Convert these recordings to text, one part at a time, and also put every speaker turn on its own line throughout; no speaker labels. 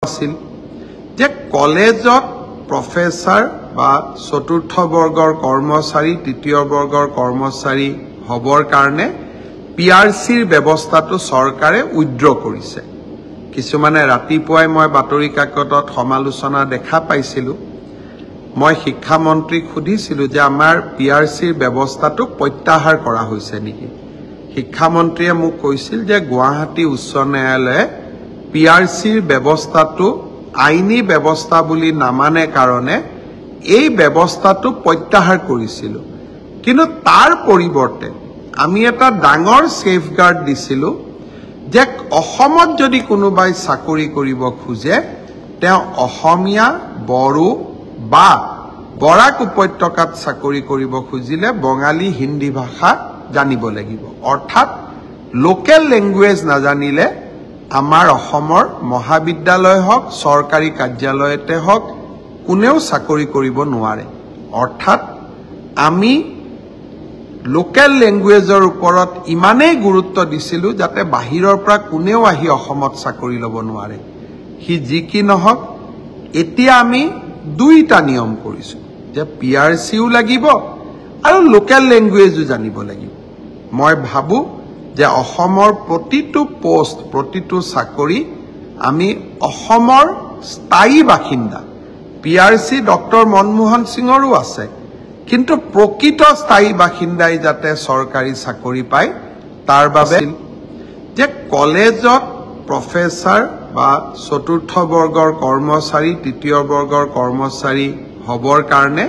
আছিল যে কলেজত প্ৰফেসৰ বা চতুৰ্থ বৰ্গৰ কৰ্মচাৰী তৃতীয় বৰ্গৰ কৰ্মচাৰী হবৰ কাৰণে পিআৰচিৰ ব্যৱস্থাটো চৰকাৰে উইথড্ৰ কৰিছে। কিছুমানে ৰাতিপুৱাই মই বাতৰি কাকতত সমালোচনা দেখা পাইছিলো। মই শিক্ষা মন্ত্ৰীক সুধিছিলো যে আমাৰ পিআৰচিৰ ব্যৱস্থাটো প্ৰত্যাহাৰ কৰা হৈছে নেকি। শিক্ষা মন্ত্ৰীয়ে মোক কৈছিল যে গুৱাহাটী উচ্চ ন্যায়ালয়ে পিআৰচিৰ ব্যৱস্থাটো আইনী ব্যৱস্থা বুলি নামানে কাৰণে এই ব্যৱস্থাটো প্ৰত্যাহাৰ কৰিছিল। কিন্তু তাৰ পৰিৱৰ্তে আমি এটা ডাঙৰ সেফগাৰ্ড দিছিলো যে অসমত যদি কোনোবাই চাকৰি কৰিব খোজে তেওঁ অসমীয়া বড়ো বা বৰাক উপত্যকাত চাকৰি কৰিব খুজিলে বঙালী হিন্দী ভাষা জানিব লাগিব। অৰ্থাৎ লোকেল ল্যাঙ্গুৱেজ নাজানিলে আমাৰ অসমৰ মহাবিদ্যালয় হওক চৰকাৰী কাৰ্যালয়তে হওক কোনেও চাকৰি কৰিব নোৱাৰে। অৰ্থাৎ আমি লোকেল ল্যাঙ্গুৱেজৰ ওপৰত ইমানেই গুৰুত্ব দিছিলো যাতে বাহিৰৰ পৰা কোনেও আহি অসমত চাকৰি ল'ব নোৱাৰে। হি যি কি নহওক এতিয়া আমি দুইটা নিয়ম কৰিছো যে পিআৰচিও লাগিব আৰু লোকেল ল্যাঙ্গুৱেজও জানিব লাগিব। মই ভাবো যে অসমৰ প্ৰতিটো পোষ্ট প্ৰতিটো চাকৰি আমি অসমৰ স্থায়ী বাসিন্দা পিআৰচি ডক্টৰ মনমোহন সিঙৰো আছে, কিন্তু প্ৰকৃত স্থায়ী বাসিন্দাই যাতে চৰকাৰী চাকৰি পায় তাৰ বাবে যে কলেজত প্ৰফেসৰ বা চতুৰ্থ বৰ্গৰ কৰ্মচাৰী তৃতীয় বৰ্গৰ কৰ্মচাৰী হবৰ কাৰণে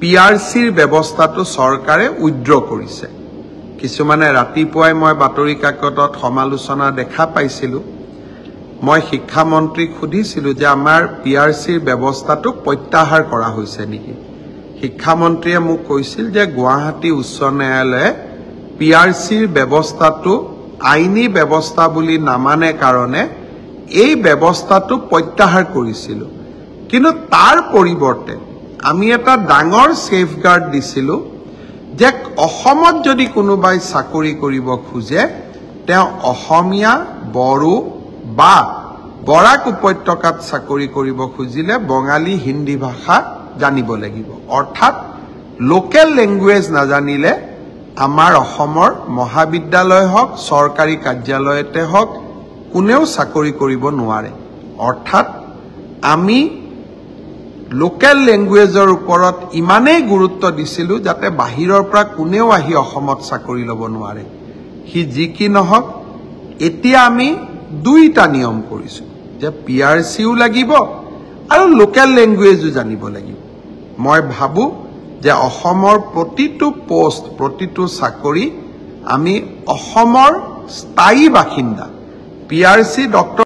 পিআৰচিৰ ব্যৱস্থাটো চৰকাৰে উইথড্ৰ কৰিছে। কিছুমানে ৰাতিপুৱাই মই বাতৰি কাকতত সমালোচনা দেখা পাইছিলো। মই শিক্ষা মন্ত্ৰীক সুধিছিলো যে আমাৰ পিআৰচিৰ ব্যৱস্থাটো প্ৰত্যাহাৰ কৰা হৈছে নেকি। শিক্ষা মন্ত্ৰীয়ে মোক কৈছিল যে গুৱাহাটী উচ্চ ন্যায়ালয়ে পিআৰচিৰ ব্যৱস্থাটো আইনী ব্যৱস্থা বুলি নামানে কাৰণে এই ব্যৱস্থাটো প্ৰত্যাহাৰ কৰিছিল। কিন্তু তাৰ পৰিৱৰ্তে আমি এটা ডাঙৰ সেফগাৰ্ড দিছিলো যে অসমত যদি কোনোবাই চাকৰি কৰিব খোজে তেওঁ অসমীয়া বড়ো বা বৰাক উপত্যকাত চাকৰি কৰিব খুজিলে বঙালী হিন্দী ভাষা জানিব লাগিব। অৰ্থাৎ লোকেল ল্যাঙ্গুৱেজ নাজানিলে আমাৰ অসমৰ মহাবিদ্যালয় হওক চৰকাৰী কাৰ্যালয়তে হওক কোনেও চাকৰি কৰিব নোৱাৰে। অৰ্থাৎ আমি লোকেল ল্যাঙ্গুৱেজৰ ওপৰত ইমানেই গুৰুত্ব দিছিলো যাতে বাহিৰৰ পৰা কোনেও আহি অসমত চাকৰি ল'ব নোৱাৰে। হি যি কি নহওক এতিয়া আমি দুইটা নিয়ম কৰিছো যে পিআৰচিও লাগিব আৰু লোকেল ল্যাঙ্গুৱেজও জানিব লাগিব। মই ভাবো যে অসমৰ প্ৰতিটো পোষ্ট প্ৰতিটো চাকৰি আমি অসমৰ স্থায়ী বাসিন্দা পিআৰচি ডক্টৰ